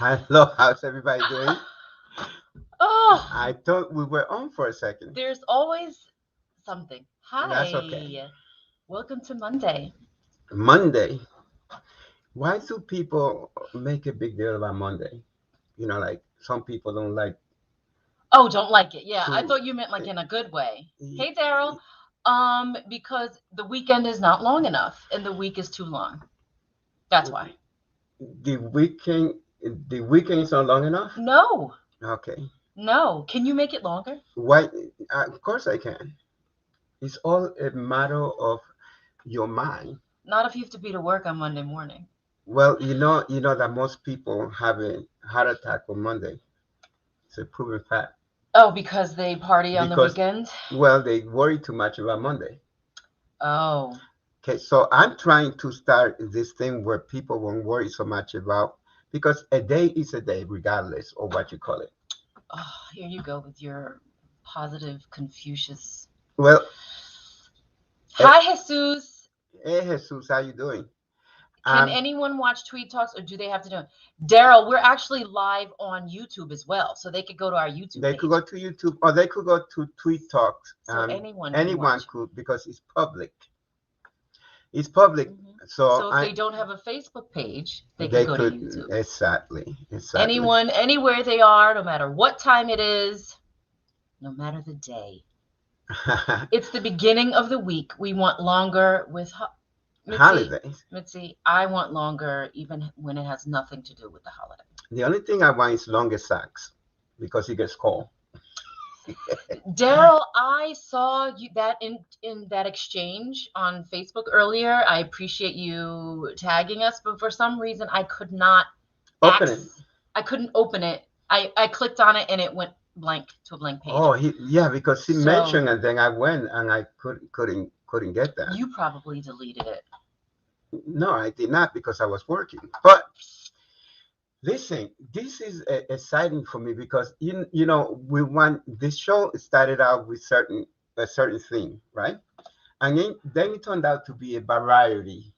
Hello, how's everybody doing? Oh, I thought we were on for a second. there's always something. That's okay. Hi. Welcome to Monday. Monday. Why do people make a big deal about Monday? Like some people don't like Oh, don't like it. Yeah, I to. thought you meant like in a good way. Hey, Daryl. Because the weekend is not long enough and the week is too long. That's why. The weekend. The weekend is not long enough. No, Okay. no. Can you make it longer? Why? Of course I can. It's all a matter of your mind. Not if you have to be to work on Monday morning. Well, you know that most people have a heart attack on Monday. It's a proven fact. Oh, because they party on the Because, weekend? well, they worry too much about Monday. Oh, Okay, so I'm trying to start this thing where people won't worry so much about, because a day is a day regardless of what you call it. oh, here you go with your positive Confucius. Well, eh, Hi, Jesus. hey Jesus, how you doing? Can Um, anyone watch Tweed Talks or do they have to do it? Daryl, we're actually live on YouTube as well, so they could go to our YouTube they page. could go to YouTube or they could go to Tweed Talks. So anyone can Anyone watch. could, because it's public. It's public, so So if they don't have a Facebook page, they can they go to could YouTube. exactly. Anyone, anywhere they are, no matter what time it is, no matter the day. It's the beginning of the week. We want longer with Holidays. Mitzi, I want longer even when it has nothing to do with the holiday. The only thing I want is longer socks because it gets cold. Daryl, I saw you that in that exchange on Facebook earlier. I appreciate you tagging us, but for some reason I could not Open it. I couldn't open it. I clicked on it and it went blank to a blank page. Oh, yeah, because he So- mentioned, and then I went and I couldn't get that. You probably deleted it. No, I did not because I was working. But listen, this is exciting for me because we want this show started out with a certain thing, right? And then it turned out to be a variety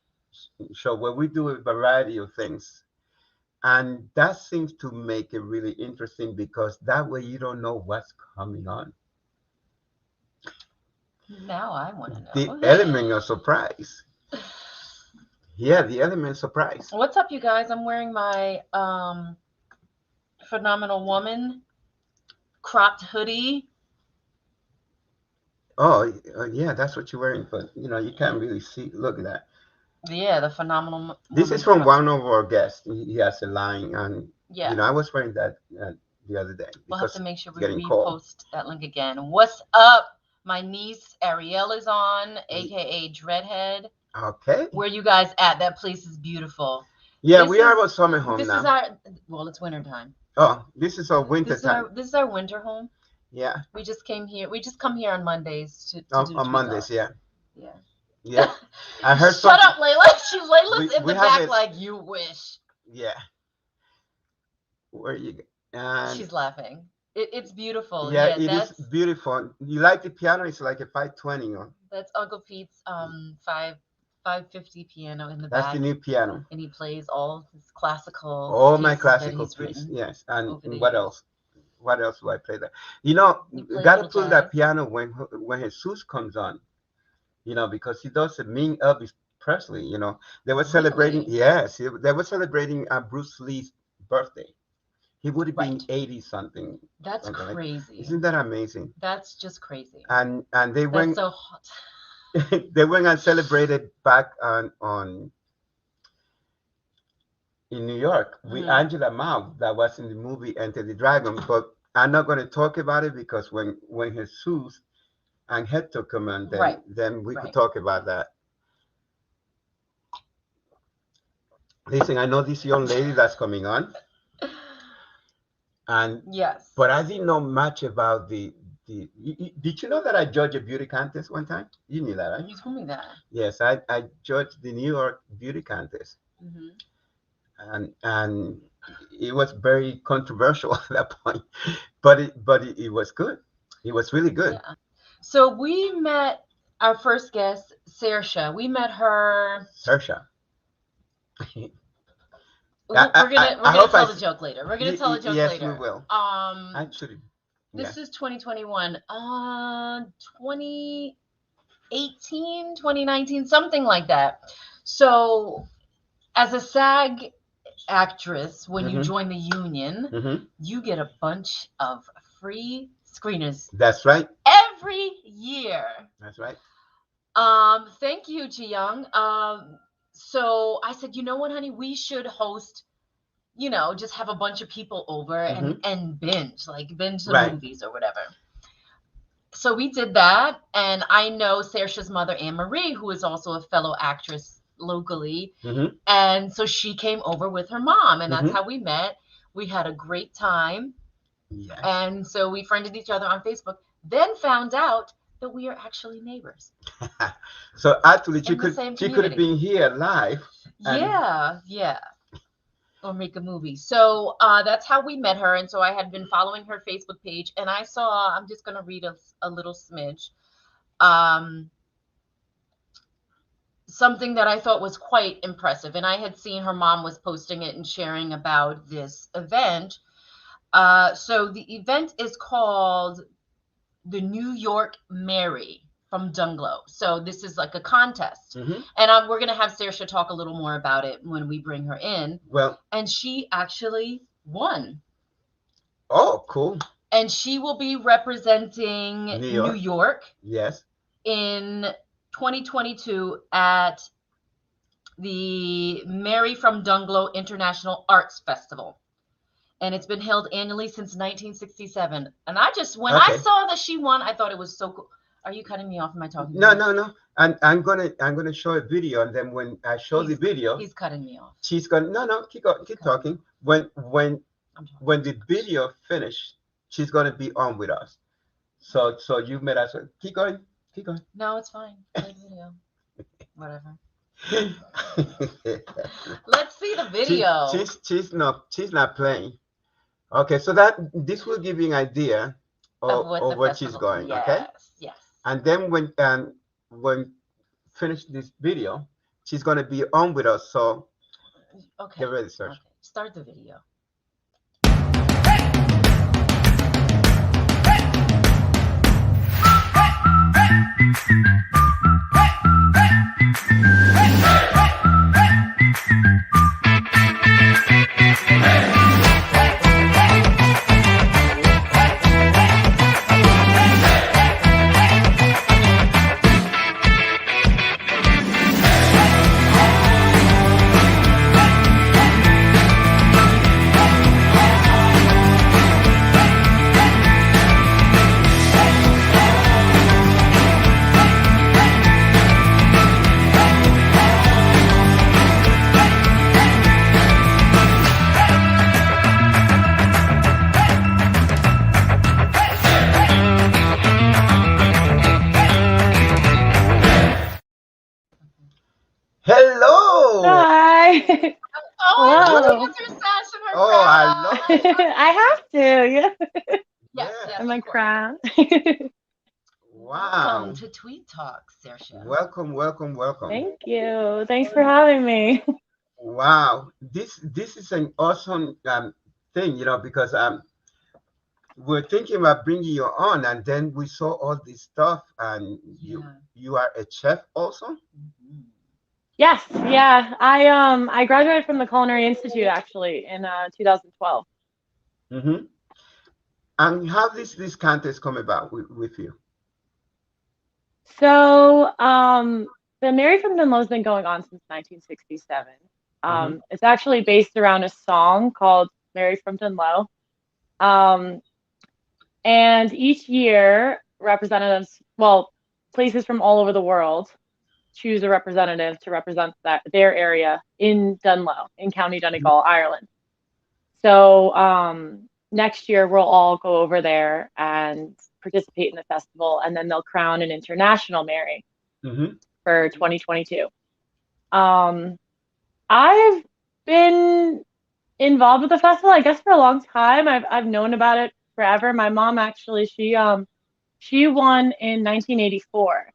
show where we do a variety of things. And that seems to make it really interesting because that way you don't know what's coming on. Now I want to know. The element of surprise. Yeah, the element of surprise. What's up, you guys? I'm wearing my Phenomenal Woman cropped hoodie. Oh, yeah, that's what you're wearing, but you can't really see. Look at that. Yeah, the Phenomenal Woman. This is from one of our guests. He has a line, and Yeah. I was wearing that the other day. We'll have to make sure we getting repost cold. that link again. What's up? My niece Ariel is on, aka Dreadhead. Okay. Where you guys at? That place is beautiful. Yeah, we are at summer home This now. is our it's winter time. Oh, this is our winter time. This is our winter home. Yeah. We just came here. We just come here on Mondays to do On Mondays, Talks. yeah. Yeah. Yeah. I heard Shut something. up, Layla. Layla's in we the have back it. like you wish. Yeah. Where you? She's laughing. It's beautiful. Yeah, it is beautiful. You like the piano? It's like a 520. That's Uncle Pete's 550 piano in the That's back. the new piano. And he plays all his classical. All my classical pieces. Yes. And what else? What else do I play there? You gotta play that piano when Jesus comes on. Because he does a mean Elvis Presley. They were celebrating. Yes, they were celebrating Bruce Lee's birthday. He would have been 80 something. That's crazy. Isn't that amazing? That's just crazy. And they went. That's so hot. They went and celebrated back on in New York with Angela Mao that was in the movie Enter the Dragon. But I'm not going to talk about it because when Jesus and Hector come on, then we could talk about that. Listen, I know this young lady that's coming on. And yes, but I didn't know much about the. Did you know that I judged a beauty contest one time? You knew that, right? You told me that. Yes, I judged the New York beauty contest, and it was very controversial at that point, but it was good. It was really good. Yeah. So we met our first guest, Saoirse. We met her. Saoirse. I gonna hope tell the joke later. We're gonna tell the joke yes, later. we will. Actually, This yeah. is 2021. 2018, 2019, something like that. So, as a SAG actress, when you join the union, you get a bunch of free screeners. That's right. Every year. That's right. Thank you, Ji Young. So I said, you know what, honey, we should host, just have a bunch of people over and binge the movies or whatever. So we did that, and I know Saoirse's mother, Anne Marie, who is also a fellow actress locally, and so she came over with her mom, and that's how we met. We had a great time, and so we friended each other on Facebook, then found out that we are actually neighbors. So actually, she could have been here live. Yeah. Or make a movie. So that's how we met her. And so I had been following her Facebook page, and I saw, I'm just going to read a little smidge. Something that I thought was quite impressive. And I had seen her mom was posting it and sharing about this event. So the event is called the New York Mary from Dungloe. So this is like a contest. And we're going to have Saoirse talk a little more about it when we bring her in. Well, and she actually won. Oh, cool. And she will be representing New York. Yes. In 2022 at the Mary from Dungloe International Arts Festival. And it's been held annually since 1967. And I saw that she won, I thought it was so cool. Are you cutting me off? Am I talking? No. I'm gonna show a video, and then when I show the video, he's cutting me off. She's gonna keep talking. When the video finished, she's gonna be on with us. So you made us keep going. No, it's fine. Play the video. Whatever. Let's see the video. She's not playing. Okay, so this will give you an idea of where she's going. Yes, okay. Yes. And then when finish this video, she's gonna be on with us. So get ready, sir. Okay. Start the video. Hello. Hi. Oh, I love it. I have to. Yeah. Yes, And my crown. Wow. Welcome to Tweed Talk, Saoirse. Welcome. Thank you. Thanks for having me. Wow. This is an awesome thing, because we're thinking about bringing you on, and then we saw all this stuff, and you are a chef also. Yes. Yeah. I graduated from the Culinary Institute actually in 2012. And how this contest come about with you? So the Mary from Dungloe's been going on since 1967. It's actually based around a song called Mary from Dungloe. And each year, representatives, places from all over the world choose a representative to represent their area in Dungloe, in County Donegal, Ireland. So next year, we'll all go over there and participate in the festival, and then they'll crown an international Mary for 2022. I've been involved with the festival, I guess, for a long time. I've known about it forever. My mom actually, she won in 1984,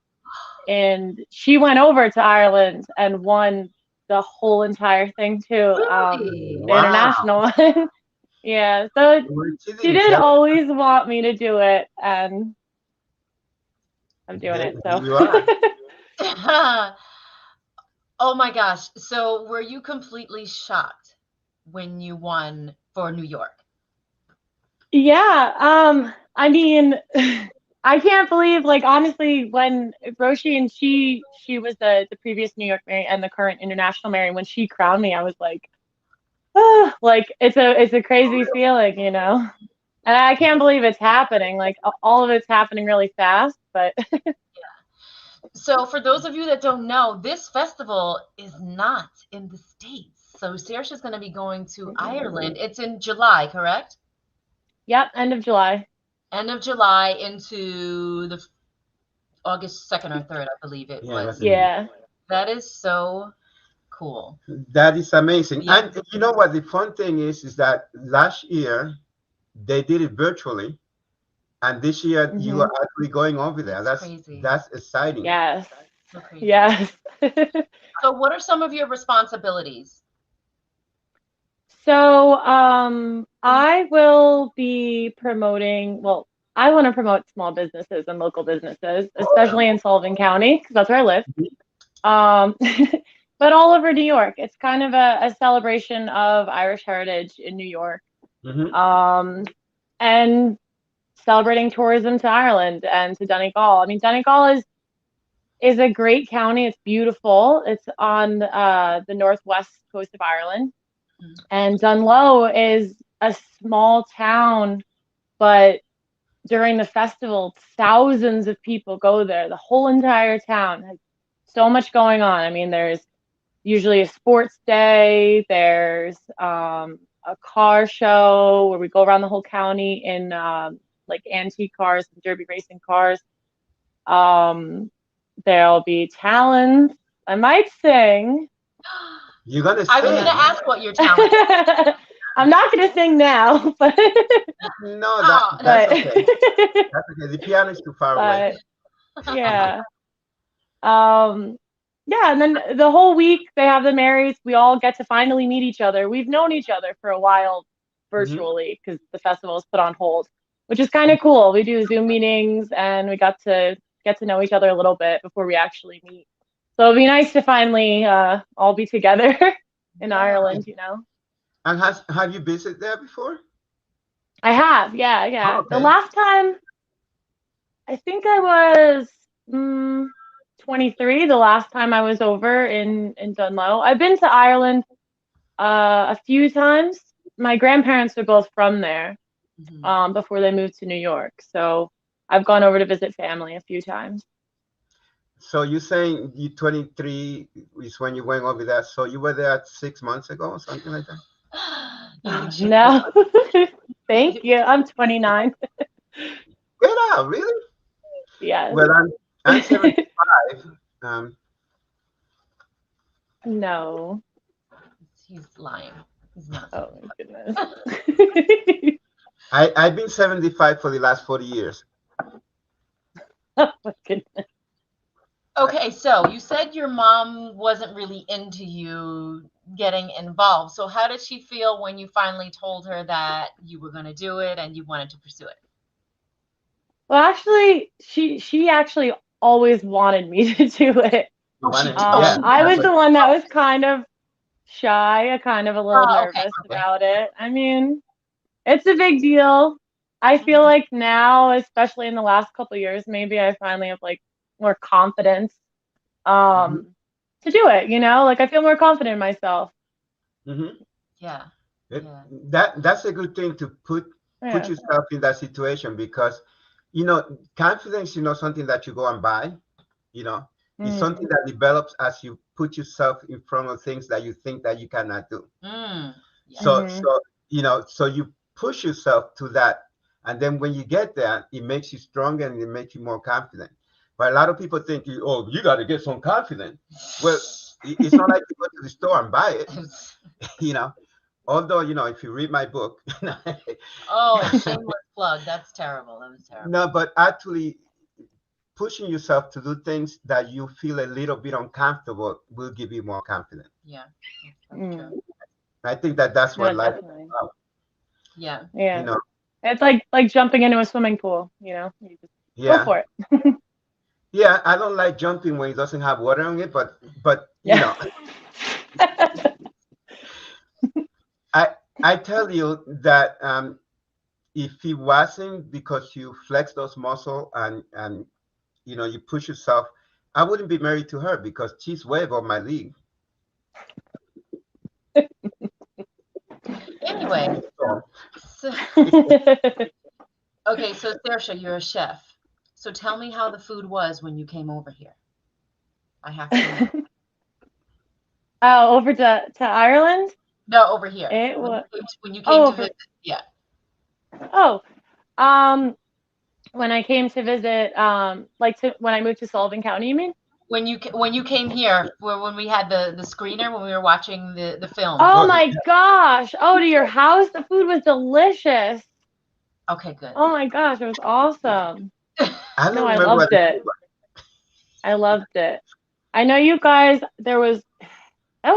and she went over to Ireland and won the whole entire thing too. Really? The international one. Yeah. So she did always want me to do it, and I'm doing it. So you are. Oh my gosh. So were you completely shocked when you won for New York? Yeah. I mean, I can't believe, like, honestly, when Roshi and she was the previous New York Mary and the current international Mary, when she crowned me, I was like, oh, like it's a crazy feeling, you know. And I can't believe it's happening. Like all of it's happening really fast, but So for those of you that don't know, this festival is not in the States. So Saoirse is going to be going to Ireland. It's in July, correct? Yep, end of July. End of July into the August 2nd or 3rd, I believe it was. Yeah. That is so cool. That is amazing. Yeah. And you know what the fun thing is that last year they did it virtually, and this year you are actually going over there. That's crazy. That's exciting. Yes. So crazy. Yes. So what are some of your responsibilities? So I will be promoting, well, I want to promote small businesses and local businesses, especially in Sullivan County, because that's where I live. But all over New York. It's kind of a celebration of Irish heritage in New York. And celebrating tourism to Ireland and to Donegal. I mean, Donegal is a great county. It's beautiful. It's on the northwest coast of Ireland. And Dungloe is a small town, but during the festival, thousands of people go there. The whole entire town has so much going on. I mean, there's usually a sports day. There's a car show where we go around the whole county in like antique cars and derby racing cars. There'll be talents. I might sing. You're gonna sing. I was gonna ask what your talent is. I'm not gonna sing now, but no, that's okay. That's okay. The piano is too far away. Yeah. Yeah, and then the whole week they have the Marys. We all get to finally meet each other. We've known each other for a while virtually because the festival is put on hold, which is kind of cool. We do Zoom meetings and we got to get to know each other a little bit before we actually meet. So it'd be nice to finally all be together in Ireland, you know. And have you visited there before? I have, yeah. Oh, okay. The last time, I think I was 23. The last time I was over in Dungloe. I've been to Ireland a few times. My grandparents are both from there before they moved to New York. So I've gone over to visit family a few times. So you're saying you 23 is when you went over there. So you were there 6 months ago or something like that? No. Thank you. I'm 29. Get out, really? Yeah. Well, I'm 75. No. He's lying. He's not. Oh my goodness. I've been 75 for the last 40 years. Oh my goodness. Okay, so you said your mom wasn't really into you getting involved. So how did she feel when you finally told her that you were going to do it and you wanted to pursue it? Well, actually, she actually always wanted me to do it. I was the one that was kind of shy, kind of a little nervous about it. I mean, it's a big deal. I feel like now, especially in the last couple of years, maybe I finally have like more confidence to do it, you know, like I feel more confident in myself. Yeah. That's a good thing to put yourself in that situation, because you know, confidence is not something that you go and buy, you know. It's something that develops as you put yourself in front of things that you think that you cannot do. So you know, so you push yourself to that, and then when you get there, it makes you stronger and it makes you more confident. But a lot of people think, oh, you got to get some confidence. Well, it's not like you go to the store and buy it, you know. Although, you know, if you read my book. Oh, shameless plug. That's terrible. That was terrible. No, but actually, pushing yourself to do things that you feel a little bit uncomfortable will give you more confidence. Yeah. That's true. I think that's what life is definitely. about. Yeah. Yeah. You know. It's like jumping into a swimming pool, you just go for it. Yeah, I don't like jumping when it doesn't have water on it, but Yeah. I tell you that if it wasn't because you flex those muscles and you push yourself, I wouldn't be married to her because she's way above my league. Anyway, so, okay, so Saoirse, you're a chef. So tell me how the food was when you came over here. I have to know. Oh, over to Ireland? No, over here. It was When you came to visit. Yeah. Oh, when I came to visit, when I moved to Sullivan County, you mean? When you came here, when we had the screener, when we were watching the film. Oh my gosh! Oh, to your house, the food was delicious. Okay, good. Oh my gosh, it was awesome. I loved it. I loved it. I know you guys. That was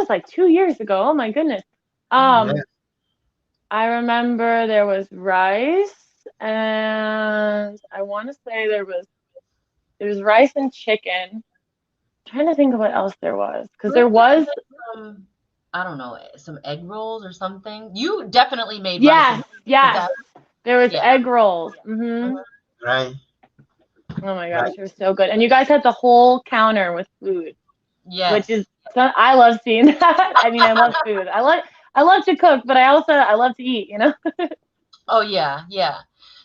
like 2 years ago. Oh my goodness. Yeah. I remember there was rice, and I want to say there was rice and chicken. I'm trying to think of what else there was, because there was I don't know, some egg rolls or something. You definitely made yes. rice. There was egg rolls. Right. Oh my gosh, it was so good. And you guys had the whole counter with food. Yes. Which is I love seeing that. I mean, I love food. I love to cook, but I love to eat, Oh yeah, yeah.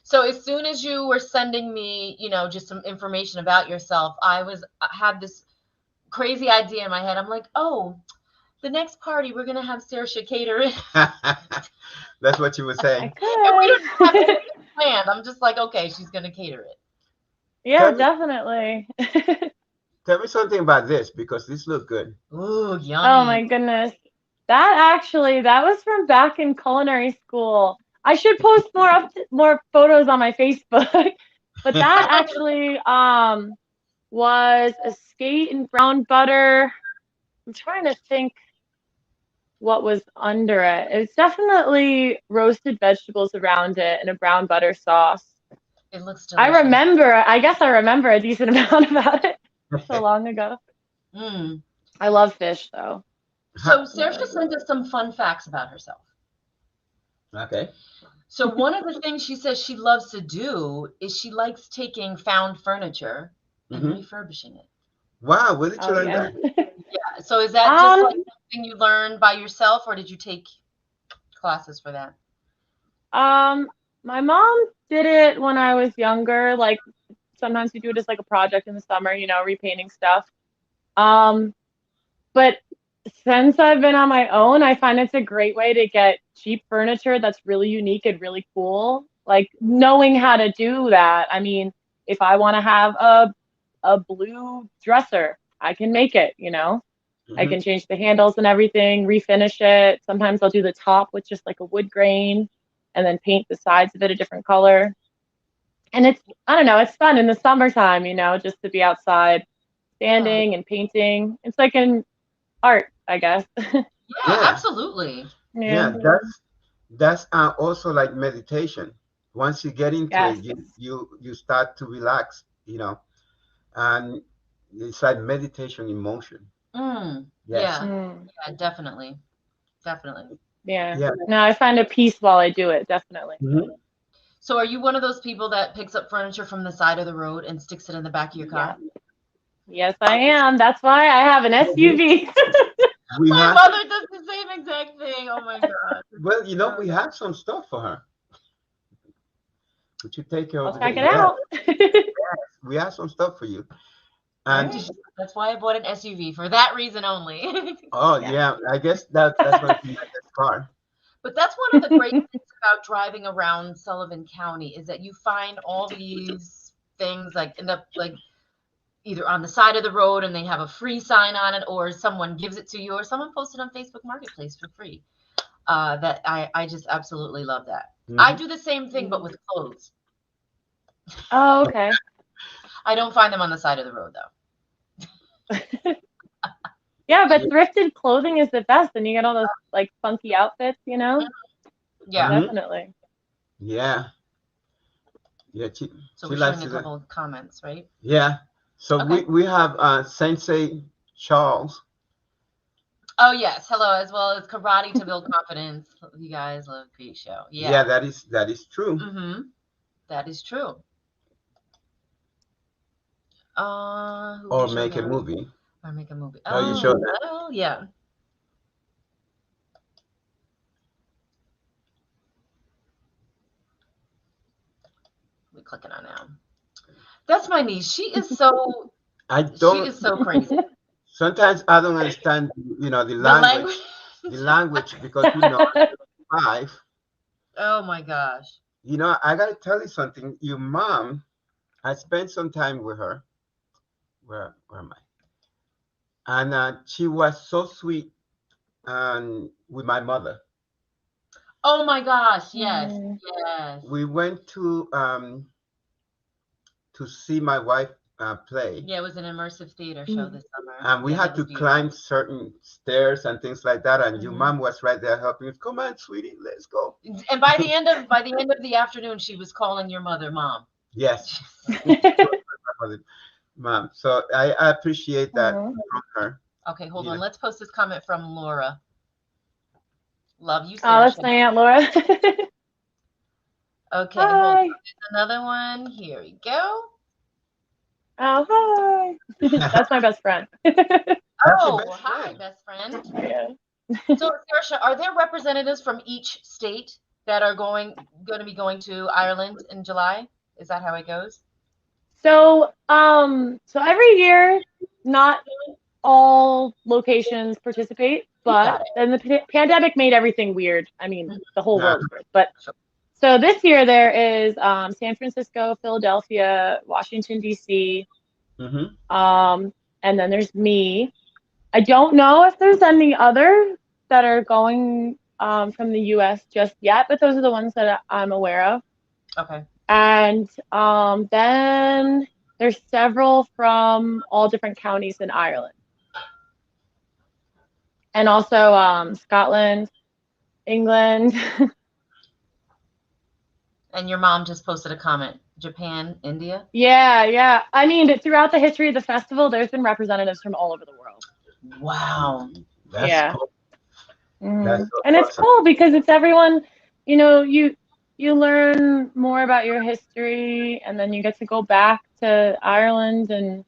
So as soon as you were sending me, just some information about yourself, I had this crazy idea in my head. I'm like, oh, the next party we're gonna have Saoirse cater it. That's what you were saying. And we don't have anything planned. I'm just like, okay, she's gonna cater it. Yeah, definitely. Tell me something about this, because this looks good. Ooh, yummy. Oh my goodness. That was from back in culinary school. I should post more photos on my Facebook. But that actually was a skate in brown butter. I'm trying to think what was under it. It's definitely roasted vegetables around it and a brown butter sauce. It looks delicious. I guess I remember a decent amount about it so long ago. I love fish, though. So Saoirse sent us some fun facts about herself. Okay. So one of the things she says she loves to do is she likes taking found furniture and refurbishing it. Wow, where did you learn that? Yeah. So is that just like something you learned by yourself, or did you take classes for that? My mom did it when I was younger. Like sometimes we do it as like a project in the summer, repainting stuff. But since I've been on my own, I find it's a great way to get cheap furniture that's really unique and really cool. Like knowing how to do that. I mean, if I want to have a blue dresser, I can make it, I can change the handles and everything, refinish it. Sometimes I'll do the top with just like a wood grain and then paint the sides of it a different color. And it's fun in the summertime, just to be outside standing and painting. It's like an art, I guess. Yeah, absolutely. Yeah, that's also like meditation. Once you get into it, you start to relax, and it's like meditation in motion. Yes. Yeah, definitely. Yeah. No, I find a peace while I do it, definitely. So are you one of those people that picks up furniture from the side of the road and sticks it in the back of your car? Yes, I am. That's why I have an SUV. My mother does the same exact thing. Oh my God. Well, we have some stuff for her. Would you take care of it? Check it out. Yes, we have some stuff for you. And that's why I bought an SUV, for that reason only. Yeah, I guess that's going to be my next car. But that's one of the great things about driving around Sullivan County, is that you find all these things like end up like either on the side of the road and they have a free sign on it, or someone gives it to you, or someone posted on Facebook Marketplace for free. That I just absolutely love that. I do the same thing, but with clothes. Oh, okay. I don't find them on the side of the road though. Yeah, but thrifted clothing is the best, and you get all those like funky outfits, you know? Yeah. Definitely. Yeah. Yeah. So we're showing a couple of comments, right? Yeah. So we have Sensei Charles. Oh yes, hello, as well as Karate to Build Confidence. You guys love a great show. Yeah. Yeah, that is true. That is true. Or make a movie. Or make a movie. Oh, you showed that. Oh, yeah. We're clicking on now. That's my niece. She is so. She is so crazy. Sometimes I don't understand, the language. The language because 5. Oh my gosh. I gotta tell you something. Your mom, I spent some time with her. Where am I? And she was so sweet with my mother. Oh my gosh, yes. Yes. We went to see my wife play. Yeah, it was an immersive theater show this summer. And we had to climb certain stairs and things like that. And your mom was right there helping us. Come on, sweetie, let's go. And by the end of the afternoon, she was calling your mother mom. Yes. Mom. So I appreciate that from her. Okay, hold on. Let's post this comment from Laura. Love you, Saoirse. Oh, that's my Aunt Laura. Okay, hold on. There's another one. Here we go. Oh, hi. That's my best friend. Hi, best friend. Yeah. So, Saoirse, are there representatives from each state that are going to be going to Ireland in July? Is that how it goes? So every year, not all locations participate, but then the pandemic made everything weird. I mean, the whole world is weird. But so this year there is San Francisco, Philadelphia, Washington, D.C., and then there's me. I don't know if there's any others that are going from the U.S. just yet, but those are the ones that I'm aware of. Okay. And then there's several from all different counties in Ireland. And also Scotland, England. And your mom just posted a comment. Japan, India? Yeah. I mean, throughout the history of the festival, there's been representatives from all over the world. Wow. That's cool. That's so and awesome. It's cool because it's everyone, you learn more about your history, and then you get to go back to Ireland and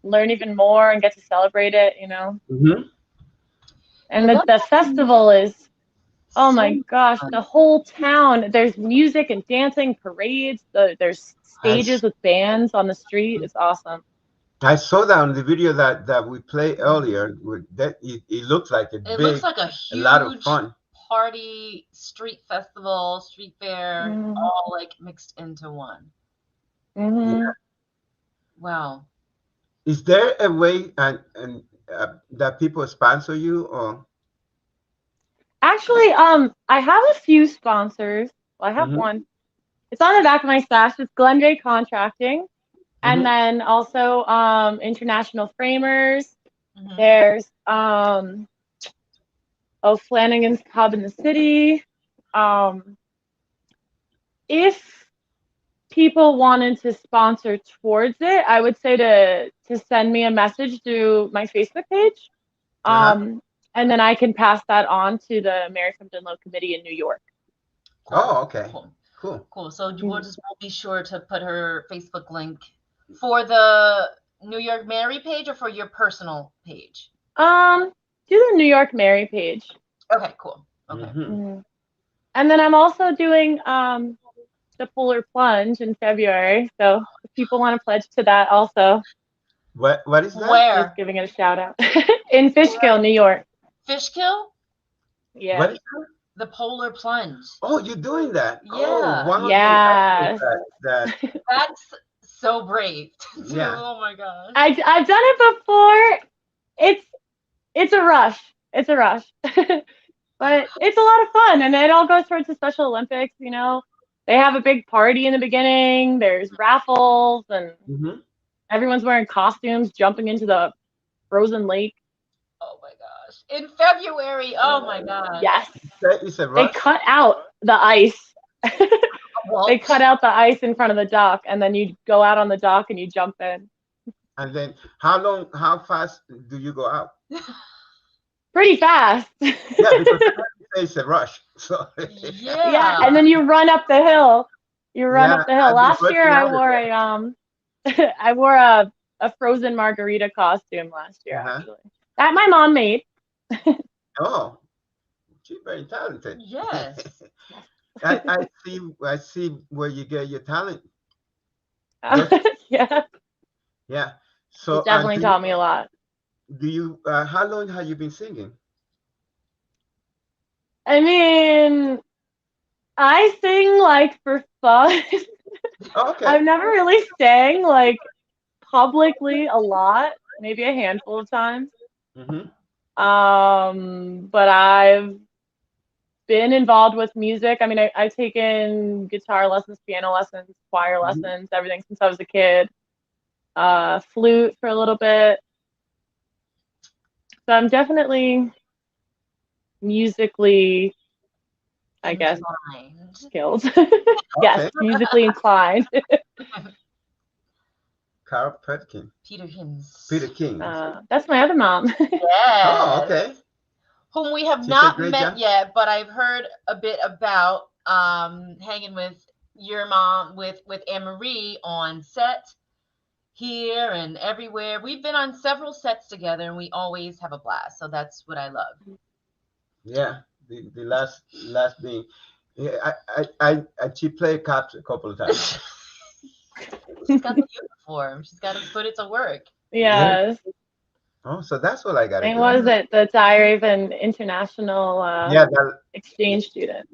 learn even more and get to celebrate it, And the festival is, oh my gosh, the whole town. There's music and dancing, parades. There's stages with bands on the street. It's awesome. I saw that on the video that we played earlier. It looks like a lot of fun. Party, street festival, street fair, all like mixed into one. Yeah. Wow. Is there a way that people sponsor you, or? Actually, I have a few sponsors. Well, I have one. It's on the back of my stash. It's Glenday Contracting, and then also International Framers. There's Flanagan's Pub in the City. If people wanted to sponsor towards it, I would say to send me a message through my Facebook page. And then I can pass that on to the Mary from Dungloe Committee in New York. Oh, okay. Cool. So we'll be sure to put her Facebook link for the New York Mary page or for your personal page? Do the New York Mary page. Okay, cool. Okay. And then I'm also doing the Polar Plunge in February. So if people want to pledge to that also. What is that? Where? Just giving it a shout out. In Fishkill, New York. Fishkill? Yeah. What is that? The Polar Plunge. Oh, you're doing that? Yeah. Oh, wow. Yes. That's so brave. Yeah. Oh my gosh. I've done it before. It's a rush. It's a rush. But it's a lot of fun, and it all goes towards the Special Olympics, they have a big party in the beginning. There's raffles, and everyone's wearing costumes, jumping into the frozen lake. Oh my gosh! In February. Oh my gosh. Yes. It's a They rush. cut out the ice. Well, They cut out the ice in front of the dock, and then you go out on the dock and you jump in. And then how fast do you go out? Pretty fast. Yeah, because it's a rush. So Yeah, and then you run up the hill. You run up the hill. I've been Last year working I out wore it. I wore a frozen margarita costume last year, actually. That my mom made. Oh, she's very talented. yes. I see where you get your talent. Yeah. Yeah. So It definitely taught me a lot. do you how long have you been singing? I mean, I sing like for fun. Okay. I've never really sang like publicly a lot, maybe a handful of times. But I've been involved with music. I mean, I've taken guitar lessons, piano lessons, choir lessons, everything since I was a kid. Flute for a little bit. So I'm definitely musically, I guess, skilled. Yes, musically inclined. Carl Petkin. Peter Hins. Peter King. That's my other mom. Yes. Oh, okay. Whom we have She's not a great met job. yet, but I've heard a bit about hanging with your mom with Anne-Marie on set here and everywhere. We've been on several sets together and we always have a blast. So that's what I love. Yeah. The last being, yeah, I she played cops a couple of times. She's got the uniform. She's got to put it to work. Yes. Oh, so that's what I got to And do. was it the Diary of an International exchange student?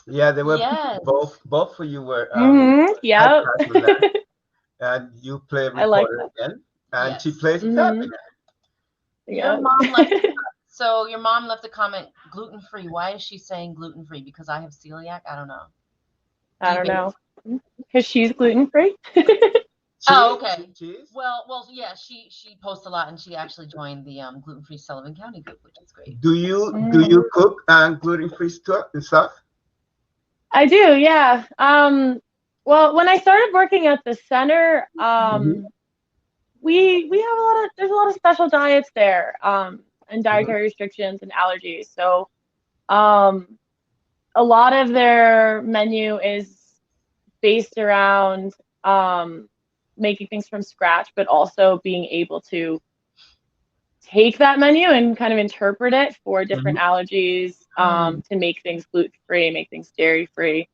Yeah, they were Yes. both of you were Yep. typecast on that. And you play I like recorder that. again, and Yes. she plays guitar again. Yeah. Your mom left a comment, gluten-free. Why is she saying gluten-free? Because I have celiac? I don't know. I don't know. Because she's gluten-free. Oh, okay. She is? Well, yeah. She posts a lot, and she actually joined the gluten-free Sullivan County group, which is great. Do you cook gluten-free stuff? I do, yeah. Well, when I started working at the center, we have there's a lot of special diets there, and dietary restrictions and allergies. So, a lot of their menu is based around making things from scratch, but also being able to take that menu and kind of interpret it for different allergies, to make things gluten-free, make things dairy-free,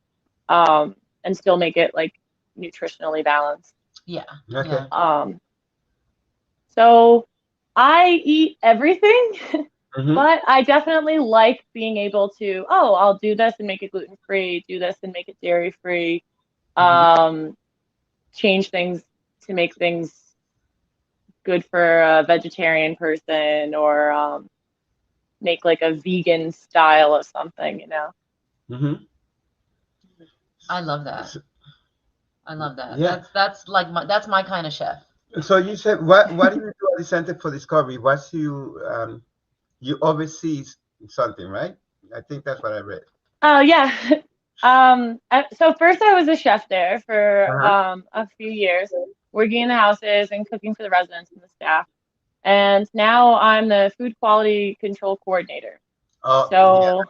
and still make it like nutritionally balanced. Yeah. Okay. So I eat everything, but I definitely like being able to, I'll do this and make it gluten-free, do this and make it dairy-free, change things to make things good for a vegetarian person, or make like a vegan style of something, you know. I love that. I love that. Yeah. That's my kind of chef. So you said what do you do at the Center for Discovery? What's you oversee something, right? I think that's what I read. Oh yeah. So first I was a chef there for a few years, working in the houses and cooking for the residents and the staff. And now I'm the food quality control coordinator. Oh, so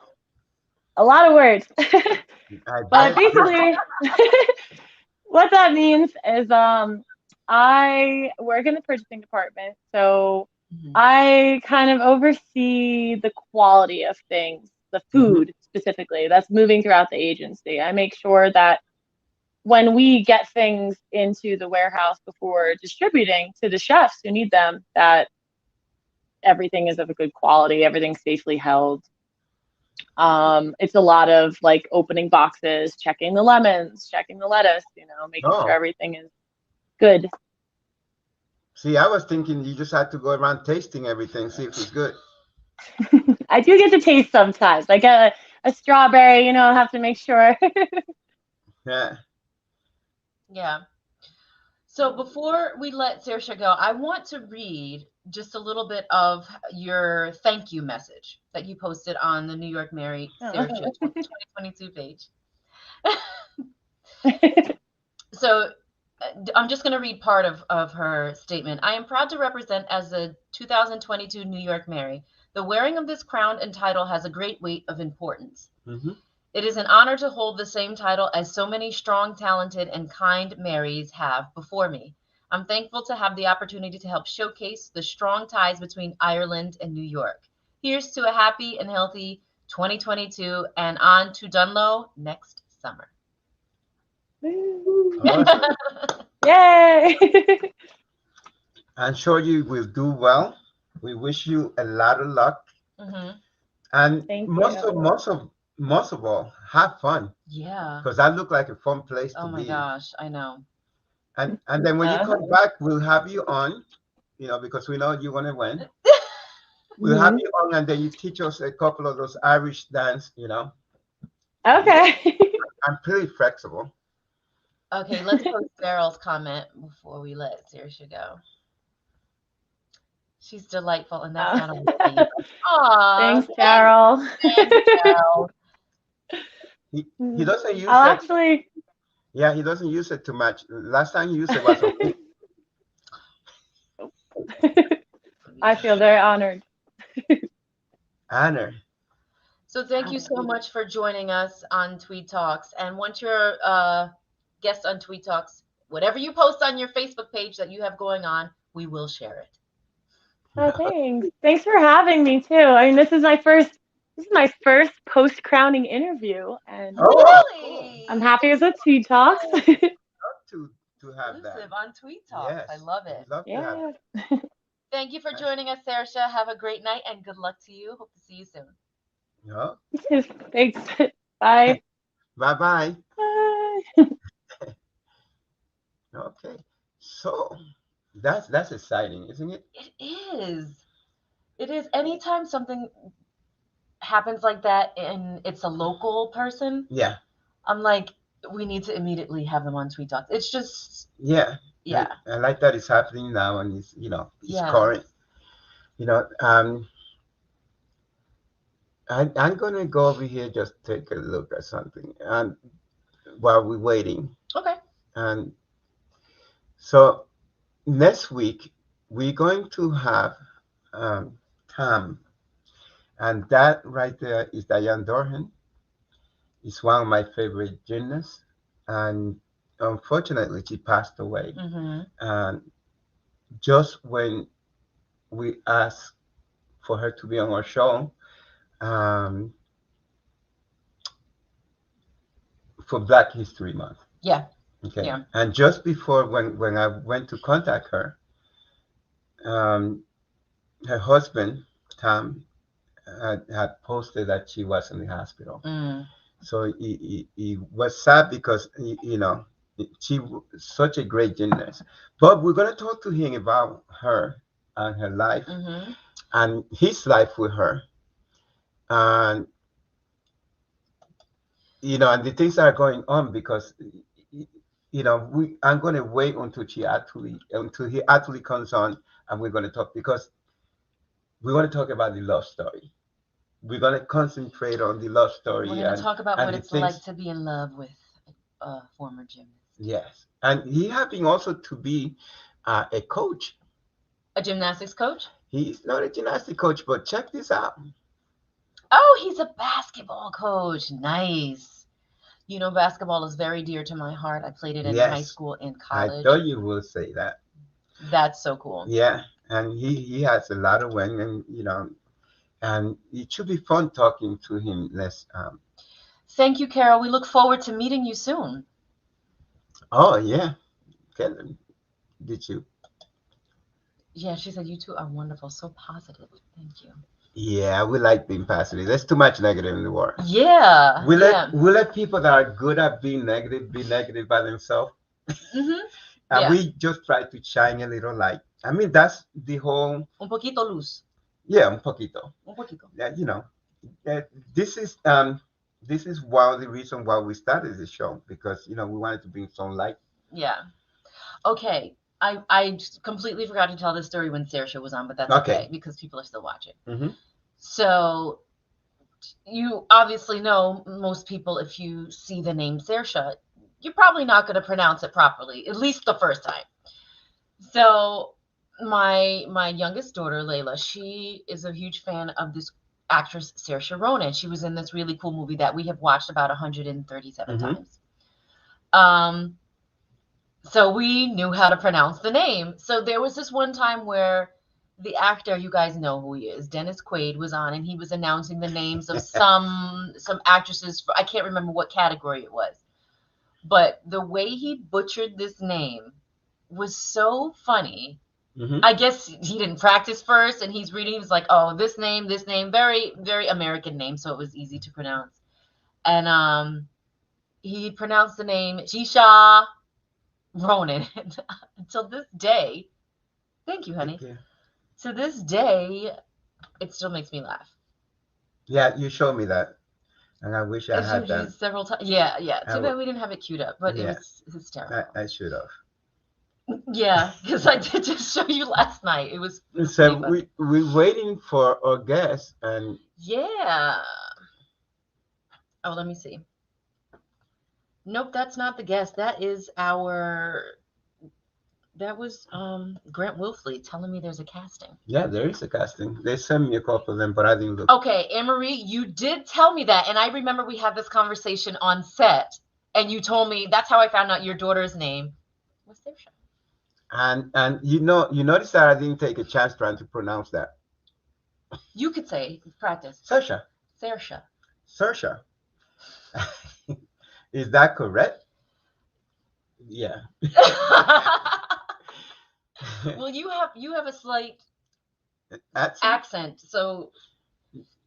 a lot of words. But basically what that means is I work in the purchasing department. So I kind of oversee the quality of things, the food specifically, that's moving throughout the agency. I make sure that when we get things into the warehouse before distributing to the chefs who need them, that everything is of a good quality, everything's safely held. It's a lot of like opening boxes, checking the lemons, checking the lettuce, making sure everything is good. See, I was thinking you just had to go around tasting everything, see if it's good. I do get to taste sometimes. I get a strawberry, I have to make sure. Yeah. Yeah. So before we let Saoirse go, I want to read just a little bit of your thank you message that you posted on the New York Mary Saoirse 2022 page. So I'm just going to read part of her statement. I am proud to represent as the 2022 New York Mary. The wearing of this crown and title has a great weight of importance. Mm-hmm. It is an honor to hold the same title as so many strong, talented, and kind Marys have before me. I'm thankful to have the opportunity to help showcase the strong ties between Ireland and New York. Here's to a happy and healthy 2022 and on to Dungloe next summer. Awesome. Yay! I'm sure you will do well. We wish you a lot of luck. Mm-hmm. And Thank most of all, have fun. Yeah. Because that looked like a fun place to Oh my be. gosh, I know. And then when you come back, we'll have you on, because we know you're gonna win. We'll have you on, and then you teach us a couple of those Irish dance. Okay. I'm pretty flexible. Okay, let's post Beryl's comment before we let Saoirse go. She's delightful, and that's not a word. Aw, Thanks, Carol. thanks, Beryl. He doesn't use I'll it. actually. Yeah, he doesn't use it too much. Last time he used it was okay. I feel very honored. Honor. So thank you so much for joining us on Tweed Talks. And once you're a guest on Tweed Talks, whatever you post on your Facebook page that you have going on, we will share it. Oh, thanks. Thanks for having me too. I mean, this is my first post crowning interview, and Really? I'm happy with the Tweed Talks. to have that. Exclusive on Tweed Talks. Yes, I love it. we'd love to Yeah. have Thank you for joining us, Saoirse. Have a great night and good luck to you. Hope to see you soon. Yeah. Thanks. Bye. Bye-bye. Bye. Okay. So that's exciting, isn't it? It is. It is. Anytime something happens like that and it's a local person, Yeah. I'm like, we need to immediately have them on Tweet Talk. It's just, Yeah. yeah. I like that it's happening now, and it's Yeah. current. I'm gonna go over here, just take a look at something, and while we're waiting. Okay. And so next week we're going to have Tam, and that right there is Diane Dorhan. It's one of my favorite gymnasts, and unfortunately she passed away. Mm-hmm. And just when we asked for her to be on our show, for Black History Month. Yeah. Okay. Yeah. And just before, when I went to contact her, her husband Tom had posted that she was in the hospital. Mm. So he was sad because she was such a great gymnast. But we're gonna talk to him about her and her life, Mm-hmm. and his life with her, and and the things that are going on, because I'm going to wait until he actually comes on, and we're going to talk, because we want to talk about the love story. We're going to concentrate on the love story. We're going to talk about what it's things, like to be in love with a former gymnast. Yes, and he happened also to be a coach. A gymnastics coach? He's not a gymnastics coach, but check this out. Oh, he's a basketball coach. Nice. Basketball is very dear to my heart. I played it in high school and college. I thought you would say that. That's so cool. Yeah, and he has a lot of women, and it should be fun talking to him. Thank you, Carol. We look forward to meeting you soon. Oh, yeah. Kellen, did you? Yeah, she said you two are wonderful, so positive. Thank you. Yeah, we like being positive. There's too much negative in the world. Yeah. We let people that are good at being negative be negative by themselves. Mm-hmm. And we just try to shine a little light. I mean, that's the whole. Un poquito luz. Yeah, un poquito. Un poquito. Yeah, this is this is one of the reasons why we started the show, because we wanted to bring some light. Yeah. Okay. I just completely forgot to tell this story when Saoirse was on, but that's okay because people are still watching. Mm-hmm. So you obviously know, most people, if you see the name Saoirse, you're probably not going to pronounce it properly, at least the first time. So my youngest daughter, Layla, she is a huge fan of this actress, Saoirse Ronan. She was in this really cool movie that we have watched about 137 times. So we knew how to pronounce the name. So there was this one time where the actor, you guys know who he is, Dennis Quaid, was on, and he was announcing the names of some actresses. I can't remember what category it was, but the way he butchered this name was so funny. I guess he didn't practice first, and he's reading. He's like, "Oh, this name, very, very American name," so it was easy to pronounce. And he pronounced the name Saoirse Ronan until this day. Thank you, honey. Thank you. To this day, it still makes me laugh. Yeah, you showed me that, and I wish I had that several times. Yeah. Too bad we didn't have it queued up, but it was hysterical. I should have. Yeah, because I did just show you last night. It was so we're waiting for our guest, and yeah. Oh, let me see. Nope, that's not the guest. That was Grant Wilfley telling me there's a casting. Yeah, there is a casting. They sent me a couple of them, but I didn't look. Okay, Anne-Marie, you did tell me that, and I remember we had this conversation on set, and you told me that's how I found out your daughter's name was Saoirse. And you notice that I didn't take a chance trying to pronounce that. You could say practice. Saoirse. Is that correct? Yeah. Well, you have a slight accent, so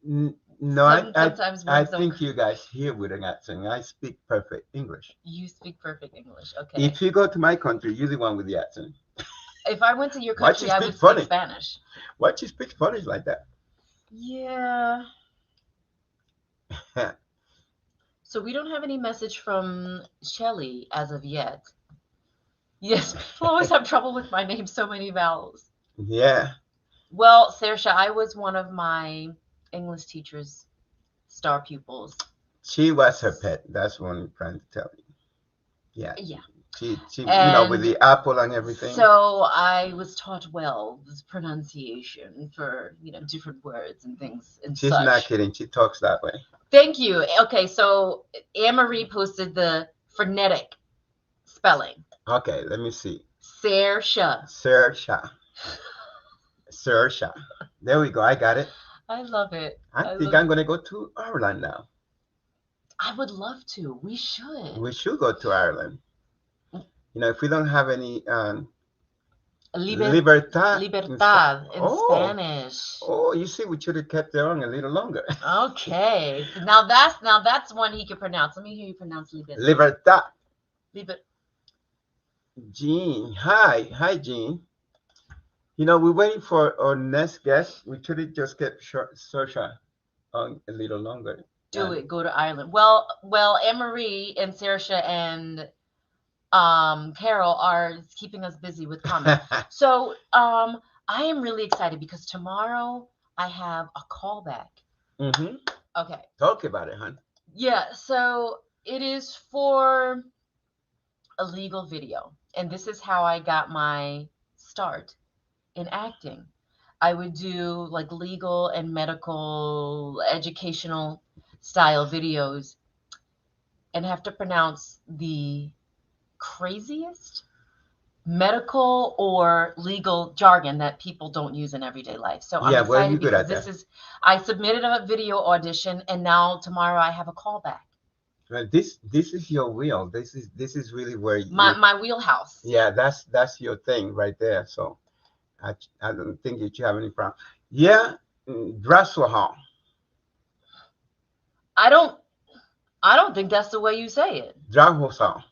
no, I think you guys hear with an accent. I speak perfect English. You speak perfect English. Okay. If you go to my country, you're the one with the accent. If I went to your country, I would speak Spanish. Why'd you speak Spanish like that? Yeah. So we don't have any message from Cheli as of yet. Yes, people always have trouble with my name, so many vowels. Yeah. Well, Saoirse, I was one of my English teacher's star pupils. She was her pet. That's what I'm trying to tell you. Yeah. Yeah. She with the apple and everything. So I was taught well this pronunciation for, different words and things and She's not kidding. She talks that way. Thank you. Okay, so Anne-Marie posted the phonetic spelling. Okay, let me see. Saoirse. There we go. I got it. I love it. I think I'm going to go to Ireland now. I would love to. We should. We should go to Ireland. If we don't have any libertad in Spanish. Oh, you see, we should have kept it on a little longer. Okay. Now that's one he could pronounce. Let me hear you pronounce libertad. Jean. Hi, Jean. We're waiting for our next guest. We should have just kept Saoirse on a little longer. Go to Ireland. Well, Anne-Marie and Saoirse and Carol are keeping us busy with comments. So I am really excited because tomorrow I have a callback. Okay. Talk about it, hon. Yeah, so it is for a legal video. And this is how I got my start in acting. I would do like legal and medical, educational style videos and have to pronounce the craziest medical or legal jargon that people don't use in everyday life. So I'm excited because I submitted a video audition and now tomorrow I have a callback. Well, this is your wheel. This is really where my wheelhouse. Yeah, that's your thing right there. So I don't think that you have any problem. Yeah, Draswahan. I don't think that's the way you say it. Draswahan.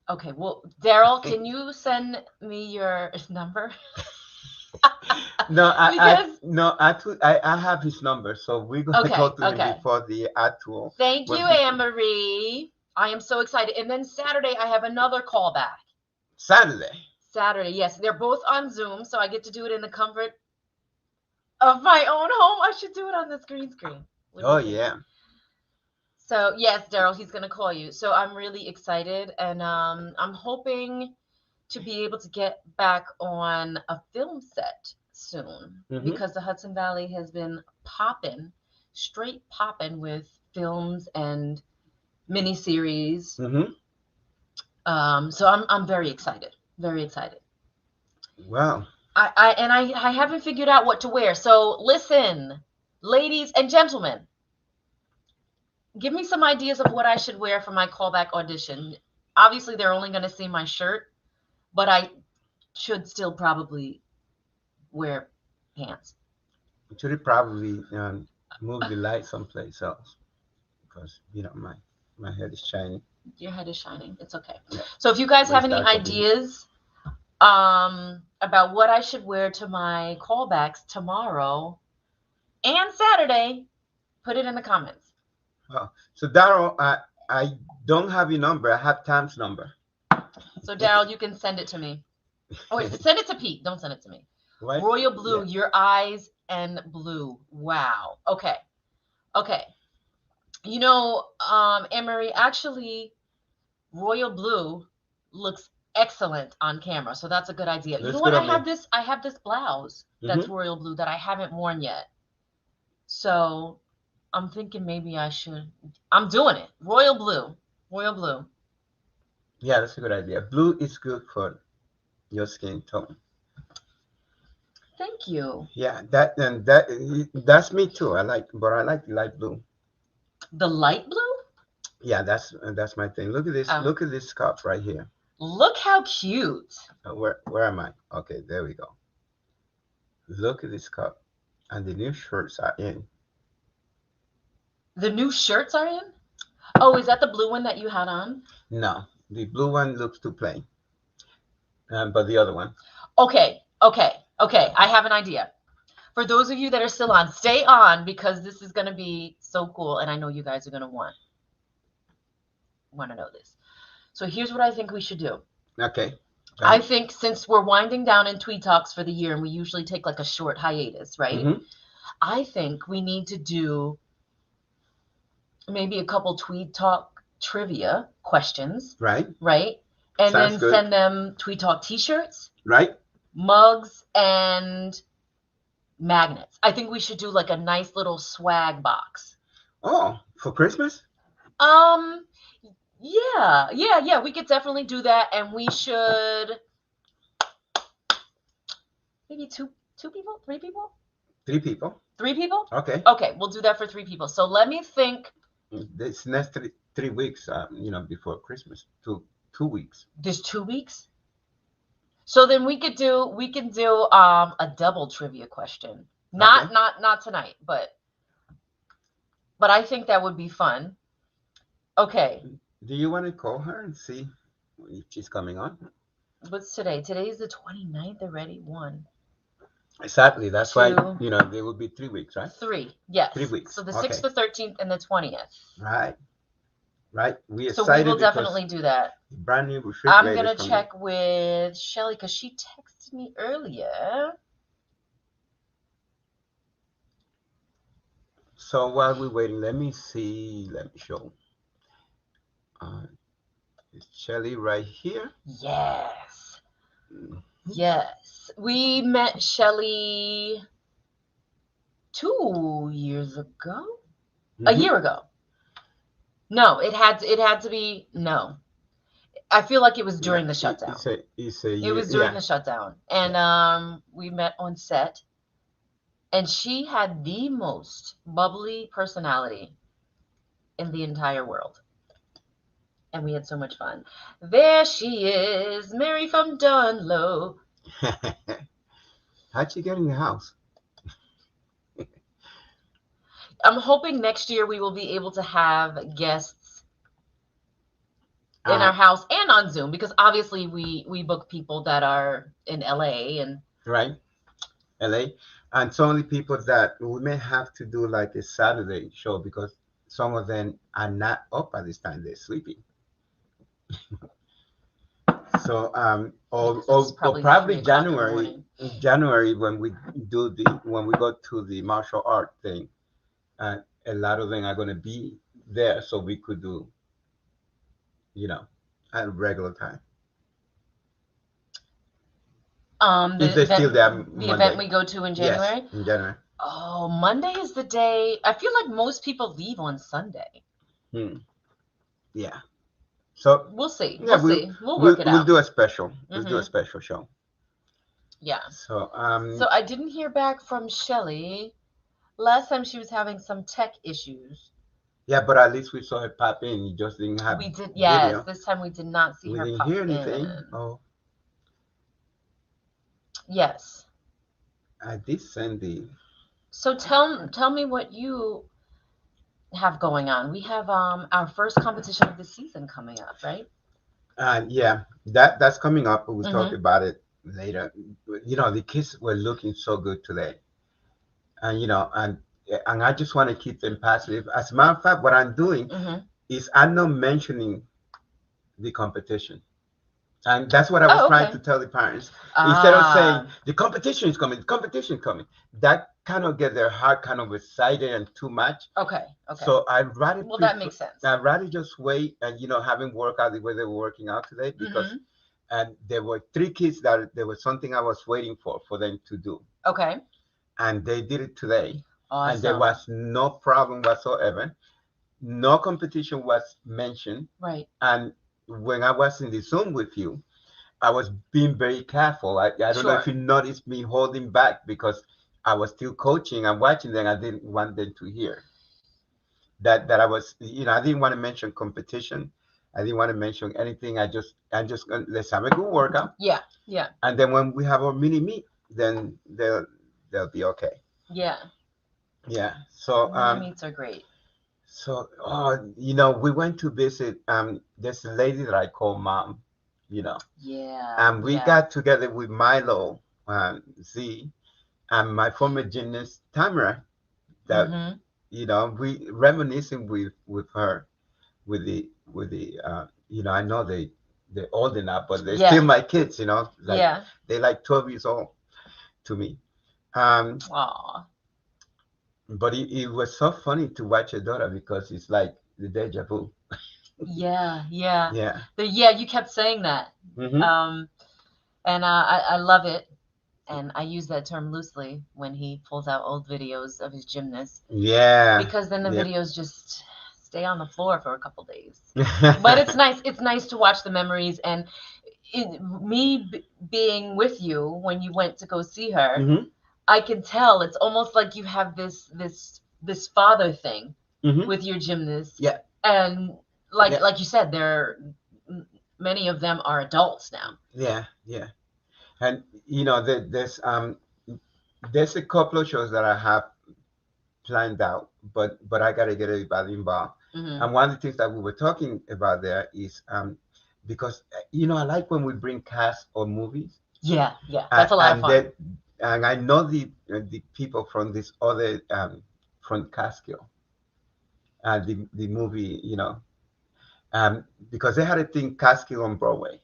Okay, well, Daryl, can you send me your number? No, Because I have his number, so we're gonna okay, talk to him okay. before the actual. Thank Well, you, Anne Marie. I am so excited. And then Saturday, I have another callback. Saturday. Saturday, yes. They're both on Zoom, so I get to do it in the comfort of my own home. I should do it on this green screen. Oh yeah. So yes, Daryl, he's gonna call you. So I'm really excited, and I'm hoping to be able to get back on a film set soon because the Hudson Valley has been popping, straight popping with films and miniseries. So I'm very excited, very excited. Wow. I haven't figured out what to wear. So listen, ladies and gentlemen, give me some ideas of what I should wear for my callback audition. Obviously, they're only going to see my shirt, but I should still probably wear pants. You should probably move the light someplace else because my head is shining. Your head is shining. It's okay. Yeah. So if you guys But have it's any dark over here. ideas about what I should wear to my callbacks tomorrow and Saturday, put it in the comments. Oh, so Daryl, I don't have your number. I have Tam's number. So Daryl, you can send it to me. Oh, wait, send it to Pete. Don't send it to me. What? Royal blue, Yeah. your eyes and blue. Wow. Okay. Okay. You know, Anne-Marie, actually, royal blue looks excellent on camera, so that's a good idea. You Looks know what? good I on have me. this blouse that's royal blue that I haven't worn yet. So I'm thinking maybe I should. I'm doing it. Royal blue. Royal blue. Yeah, that's a good idea. Blue is good for your skin tone. Thank you. Yeah, that's me too. I like light blue. The light blue? Yeah, that's my thing. Look at this. Oh. Look at this cup right here. Look how cute. Where am I? Okay, there we go. Look at this cup, and the new shirts are in. The new shirts are in? Oh, is that the blue one that you had on? No, the blue one looks too plain. But the other one. Okay. I have an idea. For those of you that are still on, stay on because this is going to be so cool, and I know you guys are going to want to know this. So here's what I think we should do. Okay. I think since we're winding down in Tweed Talks for the year, and we usually take like a short hiatus, right? I think we need to do maybe a couple Tweed Talk trivia questions. Right. And Sounds then good. send them Tweed Talk t-shirts. Right. Mugs and magnets. I think we should do like a nice little swag box. Oh, for Christmas? Yeah. We could definitely do that, and we should maybe two people, 3 people. 3 people. 3 people. Okay. Okay, we'll do that for 3 people. So let me think. This next 3 weeks, before Christmas, 2 weeks. There's 2 weeks. So then we can do a double trivia question. Not tonight, but I think that would be fun. Okay. Do you want to call her and see if she's coming on? What's today? Today's the 29th already. 1. Exactly. That's 2. why, there will be 3 weeks, right? 3. Yes. 3 weeks. So the 6th, the 13th, and the 20th. Right. We excited. So we will definitely do that. Brand new refrigerator. I'm gonna check with Cheli because she texted me earlier. So while we're waiting, let me see. Let me show. Is Cheli right here? Yes. Yes. We met Cheli 2 years ago. A year ago. No, it had to be no. I feel like it was during the shutdown. It was during the shutdown. And we met on set. And she had the most bubbly personality in the entire world. And we had so much fun. There she is, Mary from Dungloe. How'd you get in the house? I'm hoping next year we will be able to have guests in our house and on Zoom, because obviously we book people that are in LA and right. LA, and some of the people that we may have to do like a Saturday show because some of them are not up at this time; they're sleeping. So It's or probably probably 3 o'clock in the January, morning. when we when we go to the martial art thing, a lot of them are going to be there, so we could do, you know, at regular time. If The they're still event, there the event Monday. we go to in Yes, January. in January. Oh, Monday is the day. I feel like most people leave on Sunday. Hmm. Yeah. So We'll see. yeah, We'll see. We'll work it we'll out. do a special. We'll do a Hmm. special show. Yeah. So So I didn't hear back from Cheli. Last time she was having some tech issues. yeah, but at least we saw her pop in. You just didn't have We did, yes. video. This time we did not see We her didn't pop hear anything. in. Oh, Yes. I did send the. So tell me what you have going on. We have our first competition of the season coming up, right? Yeah, that's coming up. We'll talk Mm-hmm. about it later. You know, the kids were looking so good today, and you know, and I just want to keep them positive. As a matter of fact, what I'm doing Mm-hmm. is I'm not mentioning the competition. And that's what I was Oh, trying okay. to tell the parents. Instead of saying Ah, the competition is coming, the competition is coming, that kind of get their heart kind of excited and too much. okay, okay. So I'd rather Well, that makes sense. I'd rather just wait and having work out the way they were working out today because Mm-hmm. and there were three kids that there was something I was waiting for them to do, Okay. and they did it today, and there Awesome. was no problem whatsoever. No competition was mentioned, Right. and when I was in the Zoom with you, I was being very careful. I don't know if Sure. you noticed me holding back because I was still coaching and watching them. I didn't want them to hear that I was, I didn't want to mention competition. I didn't want to mention anything. I just let's have a good workout, Yeah. Yeah. and then when we have our mini meet, then they'll be okay. Yeah. Yeah. So Mini meets are great. we went to visit this lady that I call mom, you know. Yeah. And we Yeah. got together with Milo, Z, and my former gymnast Tamara. That Mm-hmm. we reminiscing with her, I know they're old enough, but they're Yeah. still my kids. Like Yeah. they're like 12 years old to me. Um, Aw. but it was so funny to watch your daughter because it's like the deja vu. Yeah. Yeah. Yeah. Yeah. You kept saying that. Hmm. And I love it. And I use that term loosely when he pulls out old videos of his gymnasts Yeah. because then the Yeah. videos just stay on the floor for a couple days. But it's nice. It's nice to watch the memories and being with you when you went to go see her. Hmm. I can tell it's almost like you have this father thing Hmm. with your gymnasts. Yeah. And Yeah. like you said, many of them are adults now. Yeah. Yeah. And there's a couple of shows that I have planned out, but I gotta get everybody involved. Mm-hmm. And one of the things that we were talking about there is because I like when we bring cast or movies. Yeah, that's a lot of fun. And I know the people from this other from Catskill, the movie, because they had a thing Catskill on Broadway.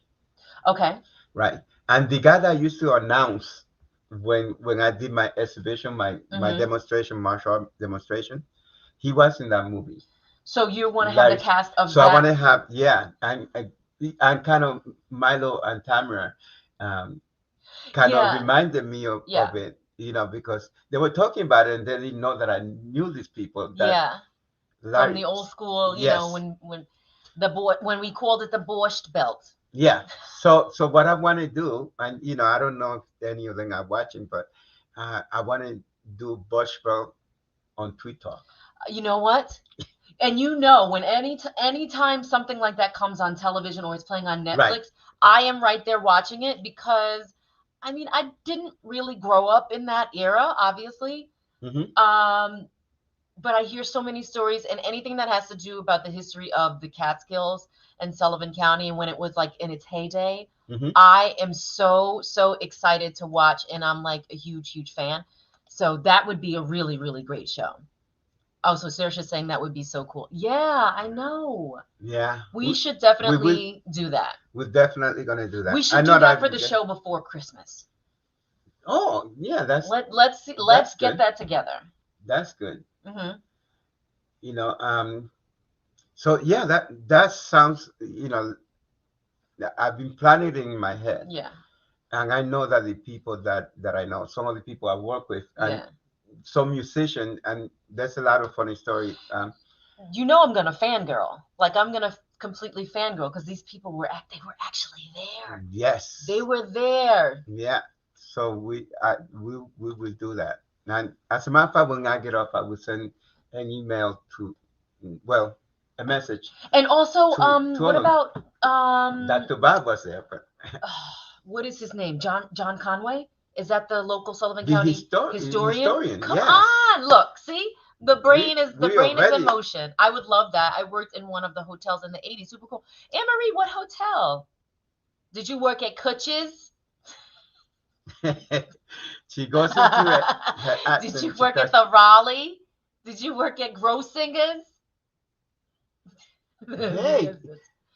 Okay. Right. And the guy that used to announce when I did my exhibition, my Mm-hmm. demonstration, martial art demonstration, he was in that movie. So you want to have the cast of So that? I want to have, yeah, and kind of Milo and Tamara kind of reminded me of it, because they were talking about it and they didn't know that I knew these people. From the old school, yes. when we called it the Borscht Belt. Yeah. So what I want to do, and I don't know if any of them are watching, but I want to do Borscht Belt on Tweed Talk. You know what? And when anytime something like that comes on television or it's playing on Netflix, right. I am right there watching it because, I didn't really grow up in that era, obviously. Mm-hmm. but I hear so many stories, and anything that has to do about the history of the Catskills and Sullivan County and when it was like in its heyday. I am so excited to watch, and I'm like a huge fan. So that would be a really, really great show. Oh, so Saoirse's saying that would be so cool. Yeah, I know. Yeah. We should definitely do that. We're definitely gonna do that. We should do that for the show before Christmas. Oh, yeah, let's get that together. That's good. You know, so yeah, that sounds, you know, I've been planning it in my head. Yeah. And I know that the people that I know, some of the people I work with, and some musicians, and there's a lot of funny stories. You know, I'm gonna fangirl. Like, I'm gonna completely fangirl because these people were actually there. Yes. They were there. Yeah. So we will do that. And as a matter of fact, when I get off, I will send an email to, well, a message. And also, what about Dr. Bob was there, but what is his name? John Conway? Is that the local Sullivan County historian? Come yes. on, look, see, the brain is in motion. I would love that. I worked in one of the hotels in the 80s. Super cool. Anne-Marie, what hotel? Did you work at Kutch's? She goes into her accent. Did you work at the Raleigh? Did you work at Grossinger's? Hey,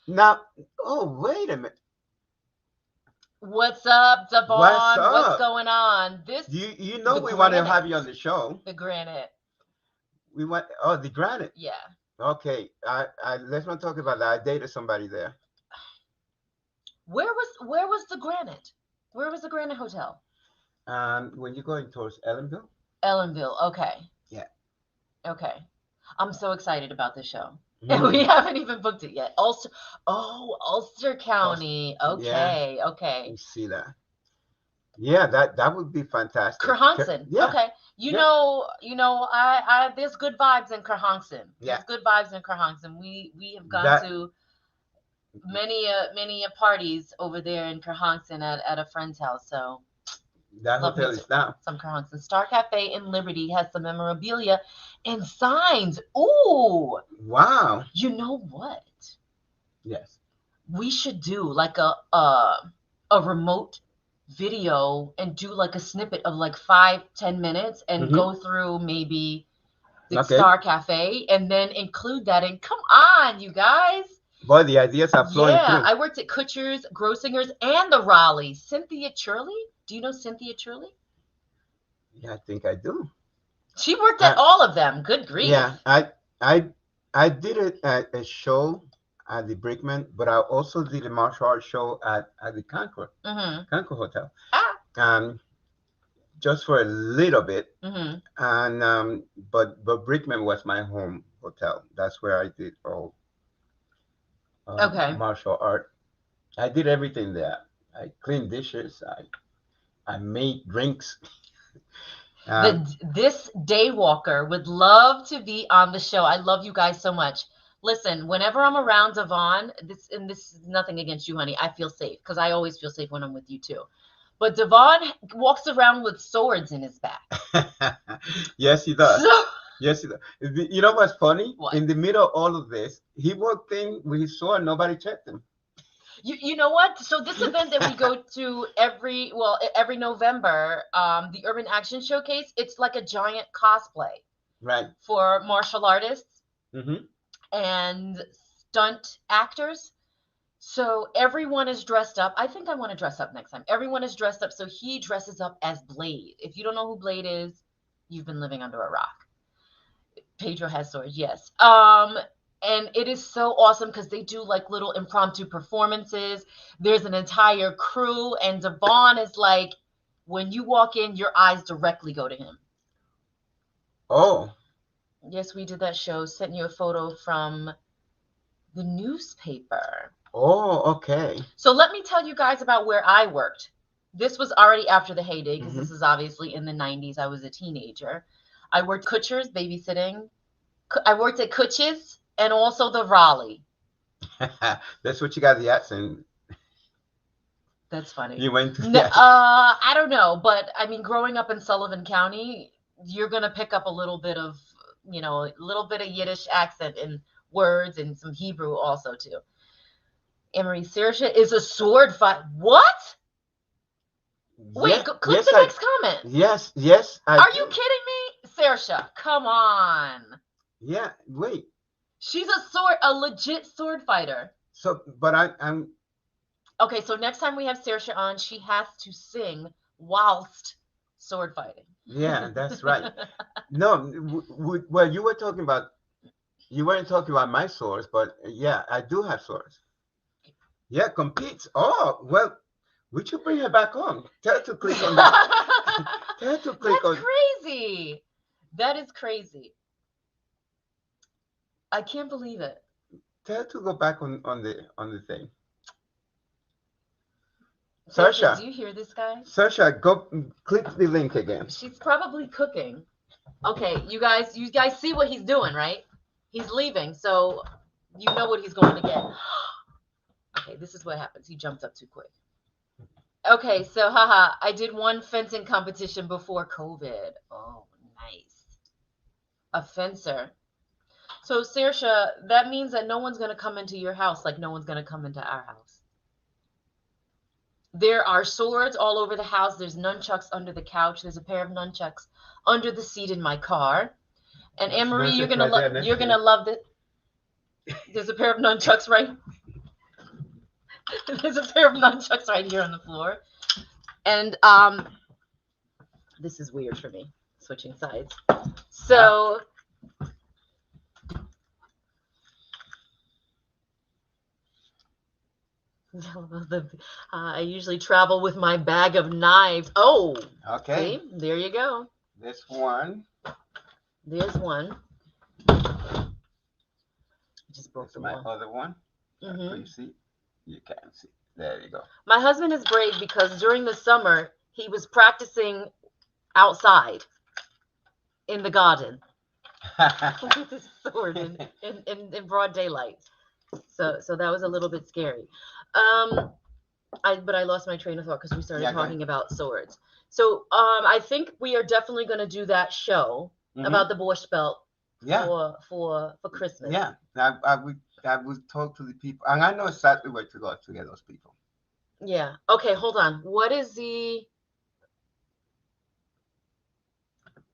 now, oh, wait a minute. What's up, Devon? What's going on? This you know we want to have you on the show. The Granite. We want the Granite. Yeah. Okay. I let's not talk about that. I dated somebody there. Where was the Granite? Where was the Granite Hotel? When you're going towards Ellenville. Ellenville. Okay. Yeah. Okay. I'm so excited about this show. And we haven't even booked it yet. Ulster County. Okay. Yeah. Okay. You see that? Yeah, that would be fantastic. Kerhonkson. Yeah. Okay. You know, I there's good vibes in Kerhonkson. Yeah. There's good vibes in Kerhonkson. We have gone to many parties over there in Kerhonkson at a friend's house. So that hotel is down. Some Kerhonkson. Star Cafe in Liberty has some memorabilia and signs. Ooh. Wow. You know what? Yes. We should do like a remote video and do like a snippet of like 5-10 minutes and go through maybe the Star Cafe and then include that. And come on, you guys. Boy, the ideas are flowing through. I worked at Kutcher's, Grossinger's, and the Raleigh. Cynthia Churley? Do you know Cynthia Churley? Yeah, I think I do. She worked at all of them. Good grief. Yeah, I did a show at the Brickman, but I also did a martial arts show at the Concord Hotel. Just for a little bit. And but Brickman was my home hotel. That's where I did all martial art. I did everything there. I cleaned dishes. I made drinks. This Daywalker would love to be on the show. I love you guys so much. Listen, whenever I'm around Devon, this is nothing against you, honey. I feel safe because I always feel safe when I'm with you too. But Devon walks around with swords in his back. Yes, he does. Yes, he does. You know what's funny? What? In the middle of all of this, he walked in with his sword. Nobody checked him. You know what? So this event that we go to every November, the Urban Action Showcase, it's like a giant cosplay. Right. For martial artists and stunt actors. So everyone is dressed up. I think I want to dress up next time. Everyone is dressed up. So he dresses up as Blade. If you don't know who Blade is, you've been living under a rock. Pedro has swords, yes. And it is so awesome because they do like little impromptu performances. There's an entire crew, and Devon is like, when you walk in, your eyes directly go to him. Oh. Yes, we did that show. Sent you a photo from the newspaper. Oh, okay. So let me tell you guys about where I worked. This was already after the heyday because this is obviously in the 90s. I was a teenager. I worked Kutcher's babysitting. I worked at Kutch's. And also the Raleigh. That's what you got the accent. That's funny. You went to I don't know, but I mean, growing up in Sullivan County, you're gonna pick up a little bit of a little bit of Yiddish accent in words and some Hebrew also too. Anne-Marie, Saoirse is a sword fight. What? Wait, click the next comment. Yes. Are you kidding me? Saoirse, come on. Yeah, wait. She's a legit sword fighter. So, but I'm. Okay, so next time we have Saoirse on, she has to sing whilst sword fighting. Yeah, that's right. No, well, you weren't talking about my swords, but yeah, I do have swords. Yeah, competes. Oh, well, we should bring her back on. Tell her to click on that. Tell her to click That's crazy. That is crazy. I can't believe it. Tell her to go back on the thing. Saoirse, do you hear this guy? Saoirse, go click the link again. She's probably cooking. Okay, you guys see what he's doing, right? He's leaving, so you know what he's going to get. Okay, this is what happens. He jumped up too quick. Okay, so I did one fencing competition before COVID. Oh, nice. A fencer. So, Saoirse, that means that no one's going to come into your house like no one's going to come into our house. There are swords all over the house. There's nunchucks under the couch. There's a pair of nunchucks under the seat in my car. And Anne-Marie, you're gonna love this. There's a pair of nunchucks right. There's a pair of nunchucks right here on the floor. And this is weird for me, switching sides. So I usually travel with my bag of knives. Oh, okay. See? There you go. This one. There's one. I just broke my other one. Mm-hmm. You see? You can't see. There you go. My husband is brave because during the summer he was practicing outside in the garden with his sword in broad daylight. So that was a little bit scary. But I lost my train of thought because we started talking about swords. So I think we are definitely going to do that show about the Borscht Belt for Christmas. Yeah, I would talk to the people, and I know exactly where to go to get those people. Yeah. Okay, hold on. What is the?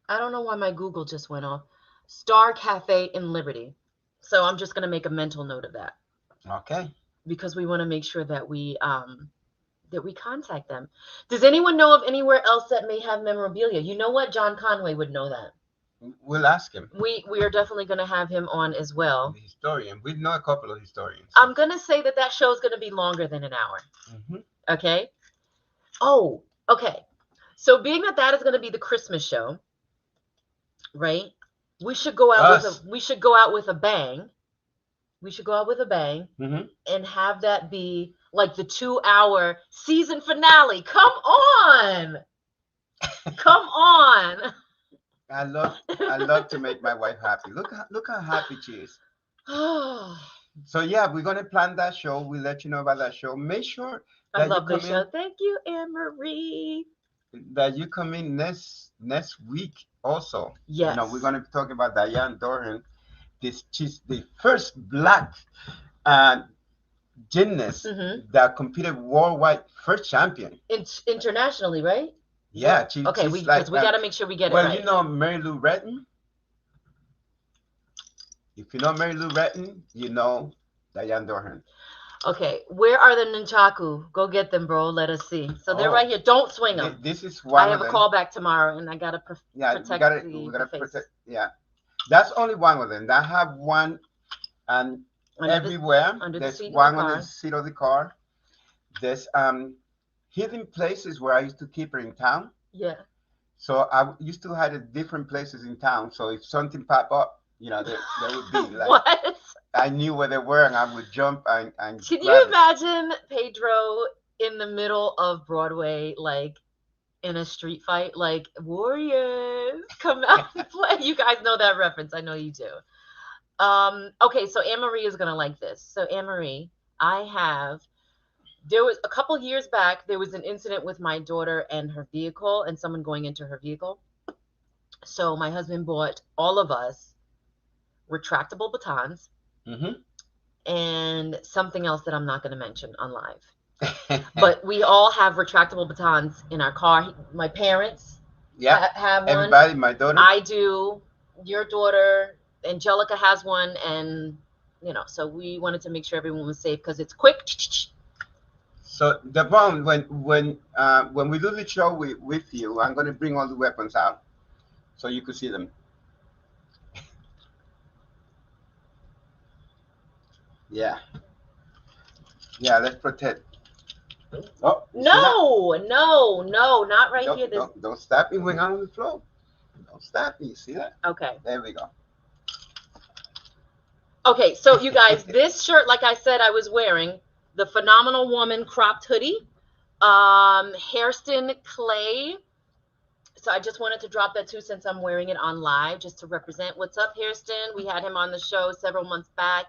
I don't know why my Google just went off. Star Cafe in Liberty. So I'm just going to make a mental note of that. Okay. Because we want to make sure that we contact them. Does anyone know of anywhere else that may have memorabilia? You know what? John Conway would know that. We'll ask him. We are definitely going to have him on as well. The historian. We know a couple of historians. I'm going to say that show is going to be longer than an hour. Mm-hmm. Okay. Oh, okay. So being that is going to be the Christmas show, right? We should go out with a bang. We should go out with a bang and have that be like the 2-hour season finale. Come on. Come on. I love to make my wife happy. Look how happy she is. So yeah, we're gonna plan that show. We'll let you know about that show. Make sure that I love this show. Thank you, Anne-Marie. That you come in next week also. Yes. We're gonna be talking about Diane Dorhan. She's the first Black gymnast that competed worldwide, first champion. Internationally, right? Yeah. We got to make sure we get it right. Well, Mary Lou Retton. If you know Mary Lou Retton, you know Diane Dorhan. Okay, where are the nunchaku? Go get them, bro. Let us see. So they're right here. Don't swing them. This is one. I have a call back tomorrow, and I gotta protect the face. Yeah, that's only one of them. I have one, and everywhere. There's one on the seat of the car. There's hidden places where I used to keep her in town. Yeah. So I used to hide at different places in town. So if something popped up, there would be like. What? I knew where they were, and I would jump and Can you imagine Pedro in the middle of Broadway, like in a street fight, like warriors come out and play? You guys know that reference. I know you do. Okay, so Anne-Marie is gonna like this. So Anne-Marie, there was a couple years back, there was an incident with my daughter and her vehicle and someone going into her vehicle. So my husband bought all of us retractable batons, and something else that I'm not going to mention on live. But we all have retractable batons in our car. My parents have one. Everybody, my daughter. I do. Your daughter, Angelica, has one, and so we wanted to make sure everyone was safe because it's quick. So Devon, when we do the show with you, I'm going to bring all the weapons out so you can see them. Yeah, let's protect. Oh, no, not right here. Don't stop me when I'm on the floor. Don't stop me. See that? Okay. There we go. Okay, so you guys, this shirt, like I said, I was wearing the Phenomenal Woman cropped hoodie, Hairston Clay. So I just wanted to drop that too, since I'm wearing it on live, just to represent. What's up, Hairston? We had him on the show several months back.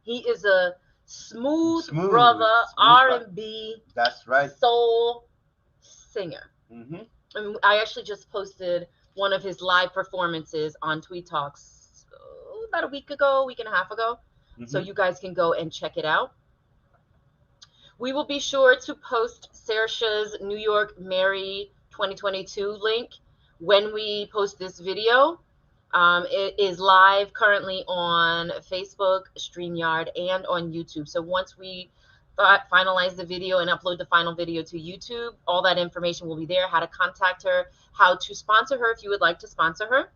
He is a smooth brother, R&B. That's right. Soul singer. And I actually just posted one of his live performances on Tweed Talks about a week and a half ago. So you guys can go and check it out. We will be sure to post Saoirse's New York Mary 2022 link when we post this video. It is live currently on Facebook, StreamYard, and on YouTube. So once we finalize the video and upload the final video to YouTube, all that information will be there, how to contact her, how to sponsor her if you would like to sponsor her,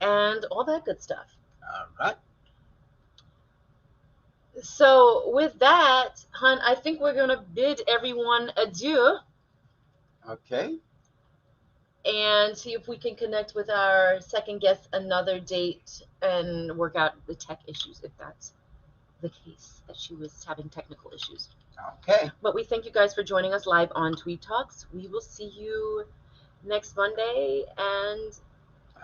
and all that good stuff. All right. So with that, hon, I think we're going to bid everyone adieu. Okay. And see if we can connect with our second guest another date and work out the tech issues, if that's the case, that she was having technical issues. Okay. But we thank you guys for joining us live on Tweed Talks. We will see you next Monday, and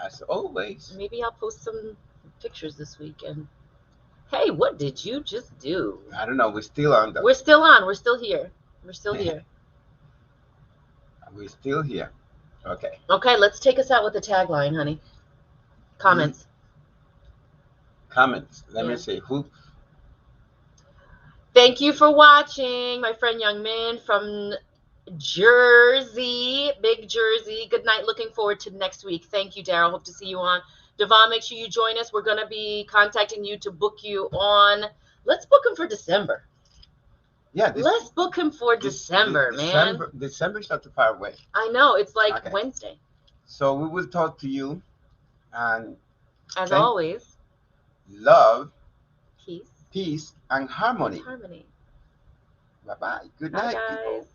as always, maybe I'll post some pictures this week. And hey, what did you just do? I don't know. We're still on though. We're still on. We're still here. We're still here. We're still here. Okay. Okay, let's take us out with the tagline, honey. Comments. Let me see. Who? Thank you for watching, my friend Young Min from Jersey, big Jersey. Good night. Looking forward to next week. Thank you, Daryl. Hope to see you on. Devon, make sure you join us. We're going to be contacting you to book you on. Let's book him for December. Yeah. Let's book him for December, man. December is not too far away. I know. It's like Wednesday. So we will talk to you. And as always, love, peace, and harmony. Harmony. Bye-bye. Good Bye, night, guys. people.